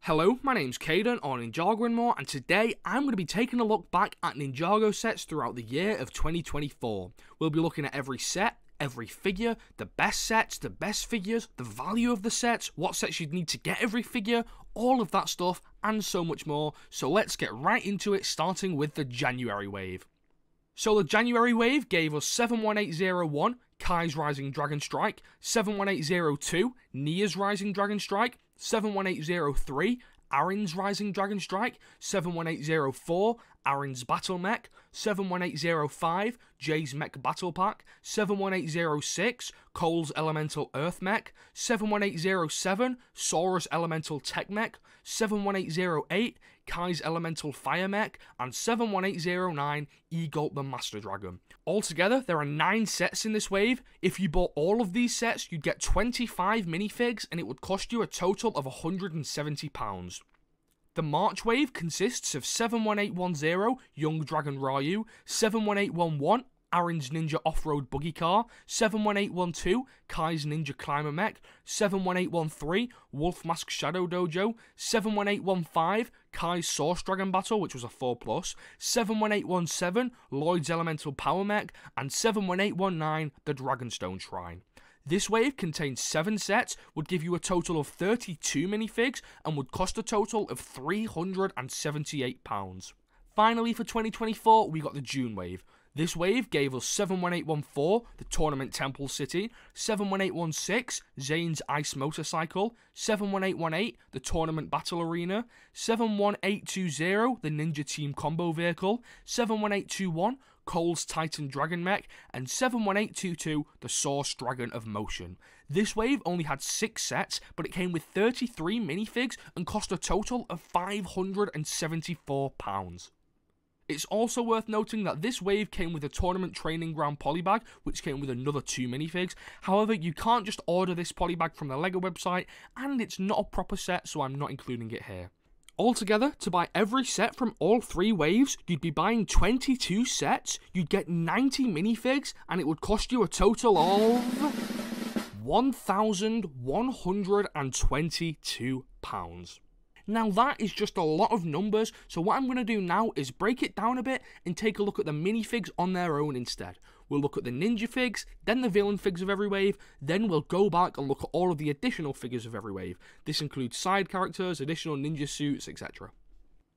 Hello, my name's Caden on Ninjago and more, and today I'm going to be taking a look back at Ninjago sets throughout the year of 2024. We'll be looking at every set, every figure, the best sets, the best figures, the value of the sets, what sets you'd need to get every figure, all of that stuff, and so much more. So let's get right into it, starting with the January wave. So the January wave gave us 71801, Kai's Rising Dragon Strike, 71802, Nia's Rising Dragon Strike, 71803, Aaron's Rising Dragon Strike, 71804, Aaron's Battle Mech, 71805, Jay's Mech Battle Pack, 71806, Cole's Elemental Earth Mech, 71807, Sora's Elemental Tech Mech, 71808, Kai's Elemental Fire Mech, and 71809, Egalt the Master Dragon. Altogether, there are 9 sets in this wave. If you bought all of these sets, you'd get 25 minifigs, and it would cost you a total of £170. The March wave consists of 71810, Young Dragon Ryu, 71811, Aaron's Ninja Off-Road Buggy Car, 71812, Kai's Ninja Climber Mech, 71813, Wolf Mask Shadow Dojo, 71815, Kai's Source Dragon Battle, which was a 4+, 71817, Lloyd's Elemental Power Mech, and 71819, the Dragonstone Shrine. This wave contains 7 sets, would give you a total of 32 minifigs, and would cost a total of £378. Finally, for 2024, we got the June wave. This wave gave us 71814, the Tournament Temple City, 71816, Zane's Ice Motorcycle, 71818, the Tournament Battle Arena, 71820, the Ninja Team Combo Vehicle, 71821, Cole's Titan Dragon Mech, and 71822, the Source Dragon of Motion. This wave only had 6 sets, but it came with 33 minifigs and cost a total of £574. It's also worth noting that this wave came with a Tournament Training Ground polybag, which came with another 2 minifigs. However, you can't just order this polybag from the LEGO website, and it's not a proper set, so I'm not including it here. Altogether, to buy every set from all 3 waves, you'd be buying 22 sets, you'd get 90 minifigs, and it would cost you a total of £1,122. Now that is just a lot of numbers, so what I'm going to do now is break it down a bit and take a look at the minifigs on their own instead. We'll look at the ninja figs, then the villain figs of every wave, then we'll go back and look at all of the additional figures of every wave. This includes side characters, additional ninja suits, etc.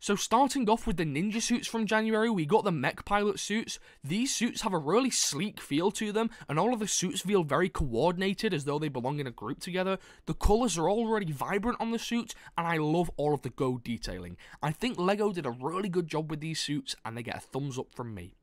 So starting off with the ninja suits from January, we got the mech pilot suits. These suits have a really sleek feel to them, and all of the suits feel very coordinated as though they belong in a group together. The colours are already vibrant on the suits, and I love all of the gold detailing. I think LEGO did a really good job with these suits, and they get a thumbs up from me.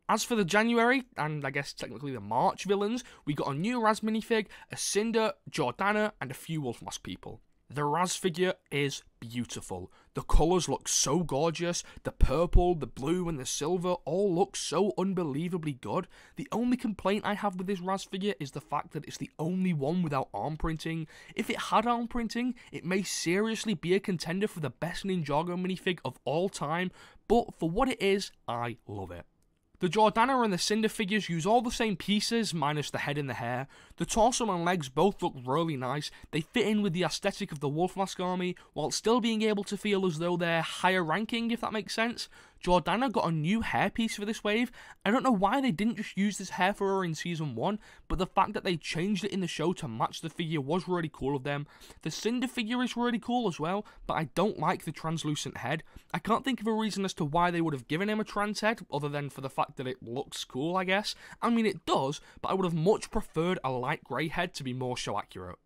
As for the January, and I guess technically the March villains, we got a new Raz minifig, a Cinder, Jordana, and a few Wolf Mask people. The Raz figure is beautiful. The colours look so gorgeous. The purple, the blue, and the silver all look so unbelievably good. The only complaint I have with this Raz figure is the fact that it's the only one without arm printing. If it had arm printing, it may seriously be a contender for the best Ninjago minifig of all time, but for what it is, I love it. The Jordana and the Cinder figures use all the same pieces, minus the head and the hair. The torso and legs both look really nice. They fit in with the aesthetic of the Wolf Mask army, while still being able to feel as though they're higher ranking, if that makes sense. Jordana got a new hairpiece for this wave. I don't know why they didn't just use this hair for her in Season 1, but the fact that they changed it in the show to match the figure was really cool of them. The Cinder figure is really cool as well, but I don't like the translucent head. I can't think of a reason as to why they would have given him a trans head, other than for the fact that it looks cool, I guess. I mean, it does, but I would have much preferred a light grey head to be more show accurate.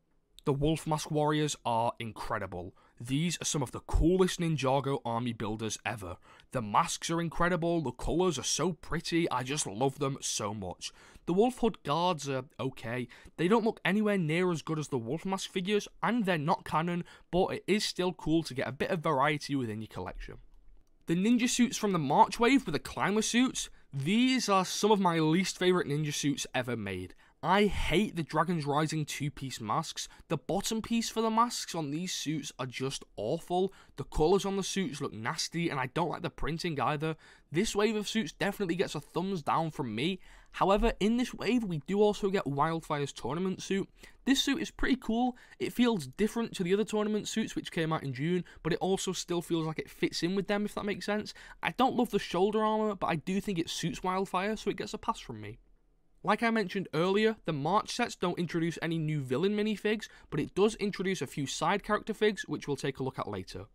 The Wolf Mask warriors are incredible. These are some of the coolest Ninjago army builders ever. The masks are incredible, the colours are so pretty, I just love them so much. The Wolf Hood guards are okay. They don't look anywhere near as good as the Wolf Mask figures, and they're not canon, but it is still cool to get a bit of variety within your collection. The ninja suits from the March wave were the climber suits. These are some of my least favourite ninja suits ever made. I hate the Dragon's Rising two-piece masks. The bottom piece for the masks on these suits are just awful. The colours on the suits look nasty, and I don't like the printing either. This wave of suits definitely gets a thumbs down from me. However, in this wave, we do also get Wildfire's tournament suit. This suit is pretty cool. It feels different to the other tournament suits which came out in June, but it also still feels like it fits in with them, if that makes sense. I don't love the shoulder armour, but I do think it suits Wildfire, so it gets a pass from me. Like I mentioned earlier, the March sets don't introduce any new villain minifigs, but it does introduce a few side character figs, which we'll take a look at later.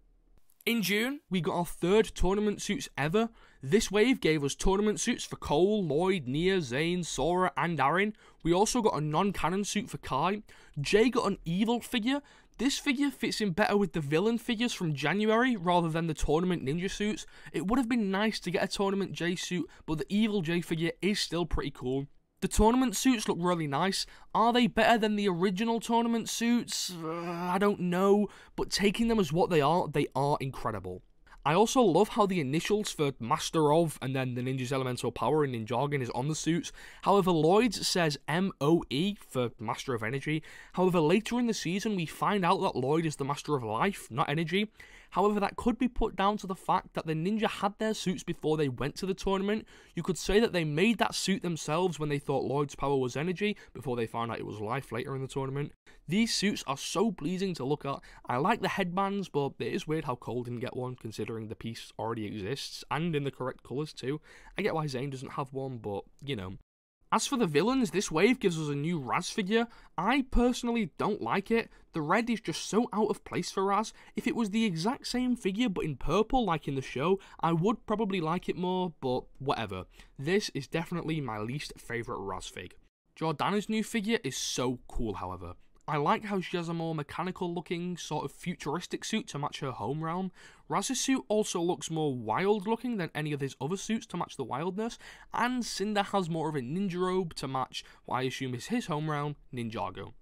In June, we got our third tournament suits ever. This wave gave us tournament suits for Cole, Lloyd, Nia, Zane, Sora, and Aaron. We also got a non-canon suit for Kai. Jay got an evil figure. This figure fits in better with the villain figures from January rather than the tournament ninja suits. It would have been nice to get a tournament Jay suit, but the evil Jay figure is still pretty cool. The tournament suits look really nice. Are they better than the original tournament suits? I don't know, but taking them as what they are incredible. I also love how the initials for Master of and then the Ninja's Elemental Power in Ninjago is on the suits. However, Lloyd's says MOE for Master of Energy. However, later in the season we find out that Lloyd is the Master of Life, not Energy. However, that could be put down to the fact that the ninja had their suits before they went to the tournament. You could say that they made that suit themselves when they thought Lloyd's power was energy, before they found out it was life later in the tournament. These suits are so pleasing to look at. I like the headbands, but it is weird how Cole didn't get one, considering the piece already exists, and in the correct colours too. I get why Zane doesn't have one, but, you know. As for the villains, this wave gives us a new Raz figure. I personally don't like it. The red is just so out of place for Raz. If it was the exact same figure but in purple like in the show, I would probably like it more, but whatever. This is definitely my least favourite Raz fig. Jordana's new figure is so cool, however. I like how she has a more mechanical looking, sort of futuristic suit to match her home realm. Raz's suit also looks more wild looking than any of his other suits to match the wildness, and Cinder has more of a ninja robe to match what I assume is his home realm, Ninjago.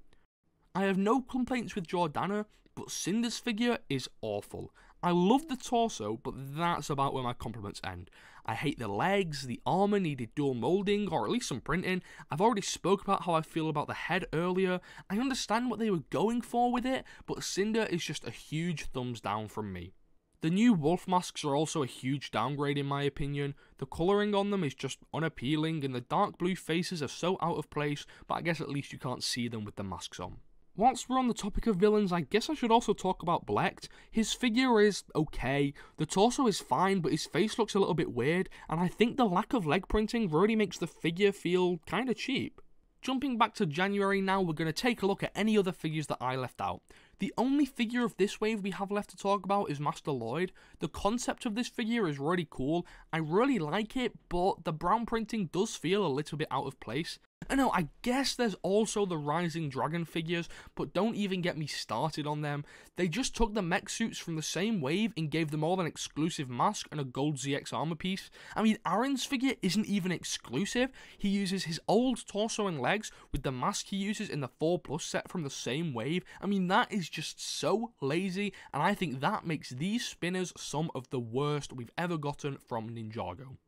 I have no complaints with Jordana, but Cinder's figure is awful. I love the torso, but that's about where my compliments end. I hate the legs, the armour needed dual moulding, or at least some printing. I've already spoke about how I feel about the head earlier. I understand what they were going for with it, but Cinder is just a huge thumbs down from me. The new wolf masks are also a huge downgrade in my opinion. The colouring on them is just unappealing, and the dark blue faces are so out of place, but I guess at least you can't see them with the masks on. Whilst we're on the topic of villains, I guess I should also talk about Blecht. His figure is okay, the torso is fine, but his face looks a little bit weird, and I think the lack of leg printing really makes the figure feel kinda cheap. Jumping back to January now, we're going to take a look at any other figures that I left out. The only figure of this wave we have left to talk about is Master Lloyd. The concept of this figure is really cool, I really like it, but the brown printing does feel a little bit out of place. I know, I guess there's also the Rising Dragon figures, but don't even get me started on them. They just took the mech suits from the same wave and gave them all an exclusive mask and a gold ZX armor piece. I mean, Aaron's figure isn't even exclusive. He uses his old torso and legs with the mask he uses in the 4+ set from the same wave. I mean, that is just so lazy, and I think that makes these spinners some of the worst we've ever gotten from Ninjago.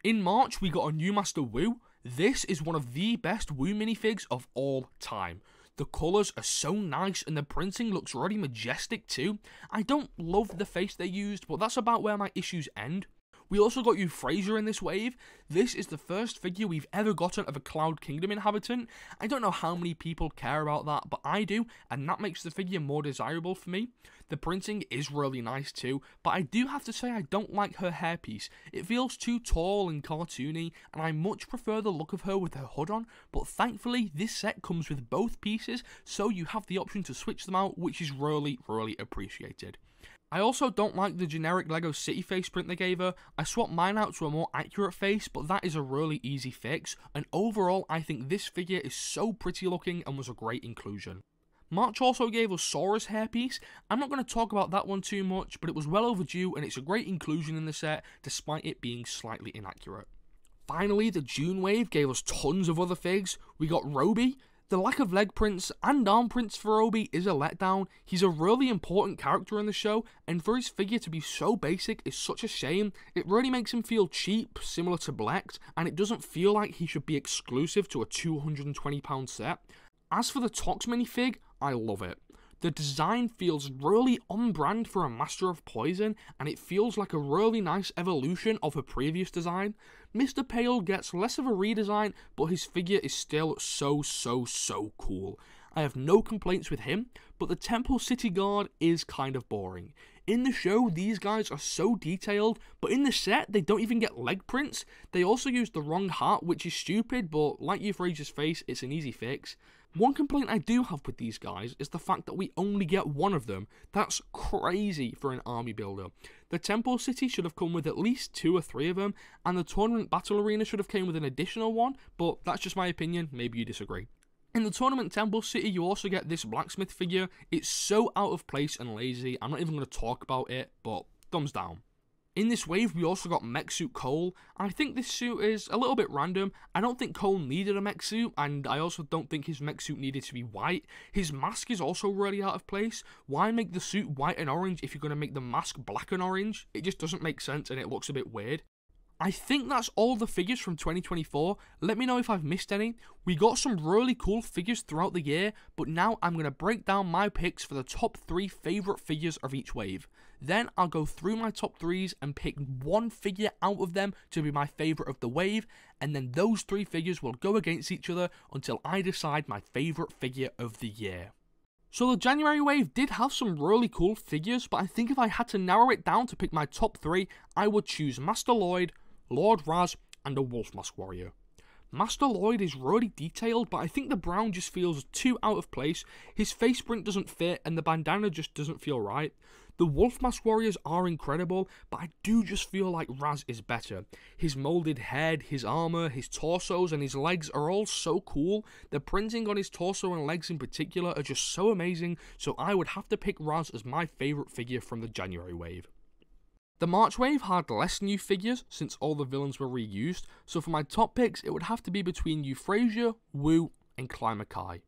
In March, we got a new Master Wu. This is one of the best Wu minifigs of all time. The colours are so nice and the printing looks really majestic too. I don't love the face they used, but that's about where my issues end. We also got Euphrasia in this wave. This is the first figure we've ever gotten of a Cloud Kingdom inhabitant. I don't know how many people care about that, but I do, and that makes the figure more desirable for me. The printing is really nice too, but I do have to say I don't like her hairpiece. It feels too tall and cartoony, and I much prefer the look of her with her hood on, but thankfully this set comes with both pieces, so you have the option to switch them out, which is really, really appreciated. I also don't like the generic LEGO City face print they gave her. I swapped mine out to a more accurate face, but that is a really easy fix, and overall I think this figure is so pretty looking and was a great inclusion. March also gave us Sora's hairpiece. I'm not going to talk about that one too much, but it was well overdue and it's a great inclusion in the set, despite it being slightly inaccurate. Finally, the June wave gave us tons of other figs. We got Roby. The lack of leg prints and arm prints for Obi is a letdown. He's a really important character in the show, and for his figure to be so basic is such a shame. It really makes him feel cheap, similar to Blex, and it doesn't feel like he should be exclusive to a £220 set. As for the Tox minifig, I love it. The design feels really on brand for a Master of Poison, and it feels like a really nice evolution of her previous design. Mr. Pale gets less of a redesign, but his figure is still so cool. I have no complaints with him, but the Temple City Guard is kind of boring. In the show, these guys are so detailed, but in the set, they don't even get leg prints. They also use the wrong heart, which is stupid, but like Euphrasia's face, it's an easy fix. One complaint I do have with these guys is the fact that we only get one of them. That's crazy for an army builder. The Temple City should have come with at least 2 or 3 of them, and the Tournament Battle Arena should have came with an additional one, but that's just my opinion, maybe you disagree. In the Tournament Temple City, you also get this blacksmith figure. It's so out of place and lazy, I'm not even going to talk about it, but thumbs down. In this wave, we also got Mech Suit Cole. I think this suit is a little bit random. I don't think Cole needed a mech suit, and I also don't think his mech suit needed to be white. His mask is also really out of place. Why make the suit white and orange if you're going to make the mask black and orange? It just doesn't make sense, and it looks a bit weird. I think that's all the figures from 2024. Let me know if I've missed any. We got some really cool figures throughout the year, but now I'm going to break down my picks for the top 3 favourite figures of each wave. Then I'll go through my top 3s and pick one figure out of them to be my favourite of the wave, and then those 3 figures will go against each other until I decide my favourite figure of the year. So the January wave did have some really cool figures, but I think if I had to narrow it down to pick my top 3, I would choose Master Lloyd, Lord Raz, and a Wolf Mask Warrior. Master Lloyd is really detailed, but I think the brown just feels too out of place. His face print doesn't fit, and the bandana just doesn't feel right. The Wolf Mask Warriors are incredible, but I do just feel like Raz is better. His moulded head, his armor, his torsos, and his legs are all so cool. The printing on his torso and legs in particular are just so amazing, so I would have to pick Raz as my favourite figure from the January wave. The March wave had less new figures since all the villains were reused, so for my top picks it would have to be between Euphrasia, Wu, and Climakai.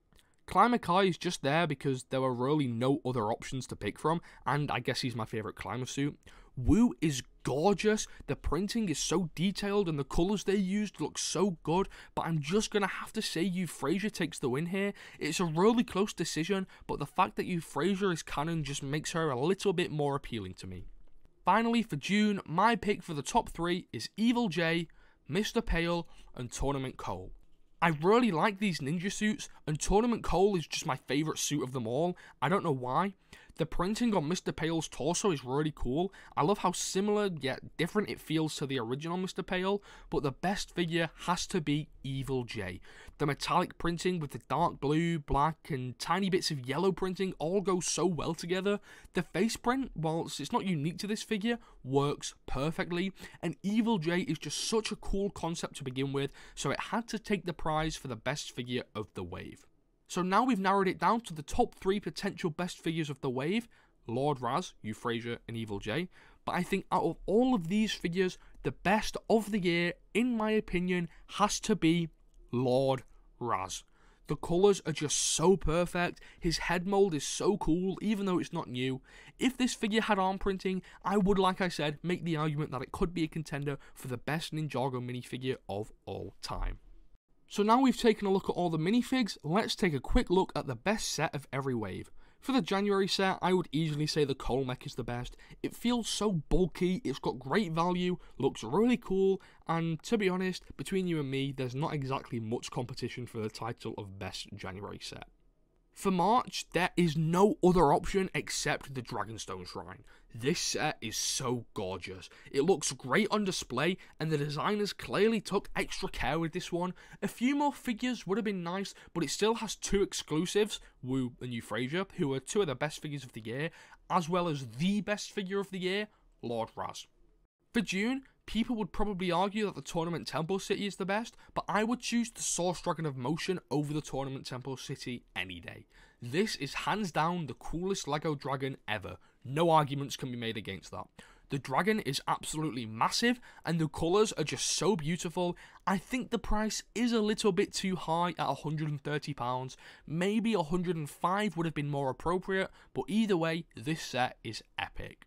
Climakai is just there because there were really no other options to pick from, and I guess he's my favourite climber suit. Wu is gorgeous, the printing is so detailed and the colours they used look so good, but I'm just going to have to say Euphrasia takes the win here. It's a really close decision, but the fact that Euphrasia is canon just makes her a little bit more appealing to me. Finally, for June, my pick for the top 3 is Evil J, Mr. Pale, and Tournament Cole. I really like these ninja suits, and Tournament Cole is just my favourite suit of them all. I don't know why. The printing on Mr. Pale's torso is really cool. I love how similar yet different it feels to the original Mr. Pale, but the best figure has to be Evil J. The metallic printing with the dark blue, black, and tiny bits of yellow printing all go so well together. The face print, whilst it's not unique to this figure, works perfectly, and Evil J is just such a cool concept to begin with, so it had to take the prize for the best figure of the wave. So now we've narrowed it down to the top 3 potential best figures of the wave, Lord Raz, Euphrasia, and Evil J. But I think out of all of these figures, the best of the year, in my opinion, has to be Lord Raz. The colours are just so perfect, his head mould is so cool, even though it's not new. If this figure had arm printing, I would, like I said, make the argument that it could be a contender for the best Ninjago minifigure of all time. So now we've taken a look at all the minifigs, let's take a quick look at the best set of every wave. For the January set, I would easily say the Cole mech is the best. It feels so bulky, it's got great value, looks really cool, and to be honest, between you and me, there's not exactly much competition for the title of best January set. For March, there is no other option except the Dragonstone Shrine. This set is so gorgeous. It looks great on display, and the designers clearly took extra care with this one. A few more figures would have been nice, but it still has 2 exclusives, Wu and Euphrasia, who are 2 of the best figures of the year, as well as the best figure of the year, Lord Raz. For June, people would probably argue that the Tournament Temple City is the best, but I would choose the Source Dragon of Motion over the Tournament Temple City any day. This is hands down the coolest LEGO dragon ever. No arguments can be made against that. The dragon is absolutely massive, and the colours are just so beautiful. I think the price is a little bit too high at £130. Maybe £105 would have been more appropriate, but either way, this set is epic.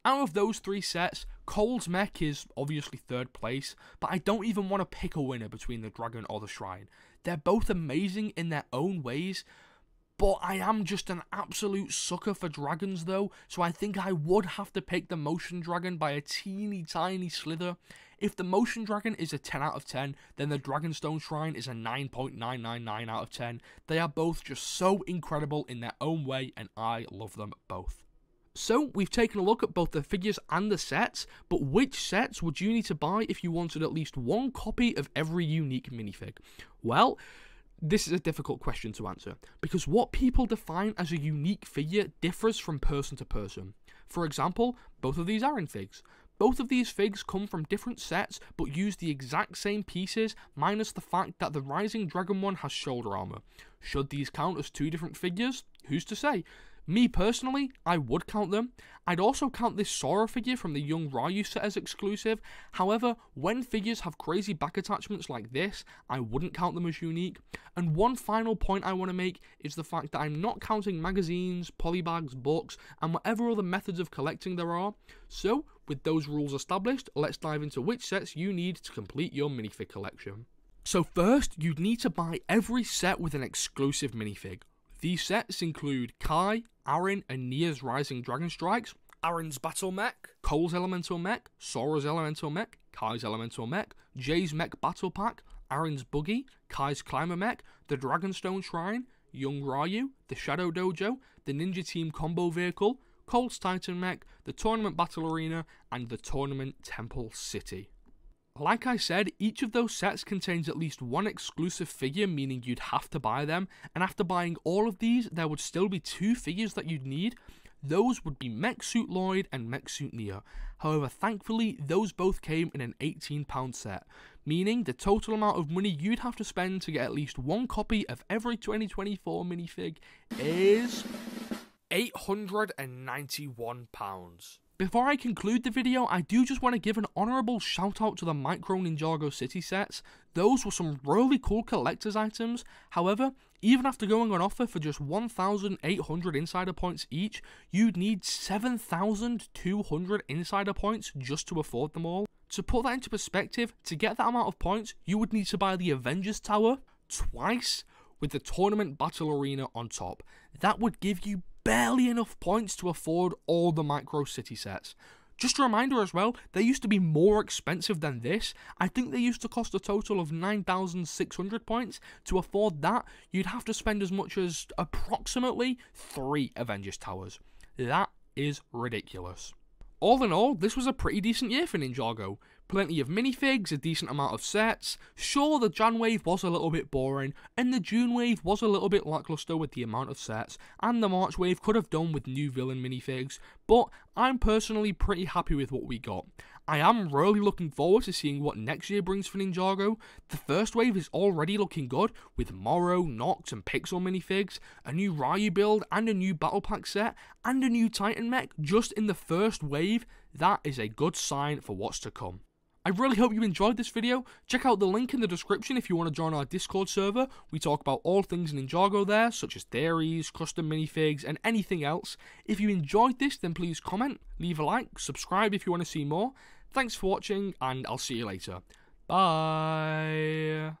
Out of those three sets, Cole's mech is obviously third place, but I don't even want to pick a winner between the dragon or the shrine. They're both amazing in their own ways, but I am just an absolute sucker for dragons though, so I think I would have to pick the motion dragon by a teeny tiny slither. If the motion dragon is a 10 out of 10, then the Dragonstone Shrine is a 9.999 out of 10. They are both just so incredible in their own way, and I love them both. So, we've taken a look at both the figures and the sets, but which sets would you need to buy if you wanted at least one copy of every unique minifig? Well, this is a difficult question to answer, because what people define as a unique figure differs from person to person. For example, both of these are in figs. Both of these figs come from different sets, but use the exact same pieces, minus the fact that the Rising Dragon one has shoulder armor. Should these count as two different figures? Who's to say? Me personally, I would count them. I'd also count this Sora figure from the Young Ryu set as exclusive. However, when figures have crazy back attachments like this, I wouldn't count them as unique. And one final point I want to make is the fact that I'm not counting magazines, polybags, books, and whatever other methods of collecting there are. So, with those rules established, let's dive into which sets you need to complete your minifig collection. So first, you'd need to buy every set with an exclusive minifig. These sets include Kai, Aaron, and Nia's Rising Dragon Strikes, Aaron's Battle Mech, Cole's Elemental Mech, Sora's Elemental Mech, Kai's Elemental Mech, Jay's Mech Battle Pack, Aaron's Buggy, Kai's Climber Mech, the Dragonstone Shrine, Young Ryu, the Shadow Dojo, the Ninja Team Combo Vehicle, Cole's Titan Mech, the Tournament Battle Arena, and the Tournament Temple City. Like I said, each of those sets contains at least one exclusive figure, meaning you'd have to buy them, and after buying all of these, there would still be two figures that you'd need. Those would be Mech Suit Lloyd and Mech Suit Nia. However, thankfully, those both came in an £18 set, meaning the total amount of money you'd have to spend to get at least one copy of every 2024 minifig is £891. Before I conclude the video, I do just want to give an honourable shout out to the Micro Ninjago City sets. Those were some really cool collector's items. However, even after going on offer for just 1,800 insider points each, you'd need 7,200 insider points just to afford them all. To put that into perspective, to get that amount of points, you would need to buy the Avengers Tower twice with the Tournament Battle Arena on top. That would give you barely enough points to afford all the Micro City sets. Just a reminder as well, they used to be more expensive than this. I think they used to cost a total of 9,600 points. To afford that, you'd have to spend as much as approximately 3 Avengers Towers. That is ridiculous. All in all, this was a pretty decent year for Ninjago. Plenty of minifigs, a decent amount of sets. Sure, the Jan wave was a little bit boring, and the June wave was a little bit lackluster with the amount of sets, and the March wave could have done with new villain minifigs, but I'm personally pretty happy with what we got. I am really looking forward to seeing what next year brings for Ninjago. The first wave is already looking good, with Morrow, Nox, and Pixel minifigs, a new Ryu build, and a new Battle Pack set, and a new Titan mech just in the first wave. That is a good sign for what's to come. I really hope you enjoyed this video. Check out the link in the description if you want to join our Discord server. We talk about all things Ninjago there, such as theories, custom minifigs, and anything else. If you enjoyed this, then please comment, leave a like, subscribe if you want to see more. Thanks for watching, and I'll see you later. Bye!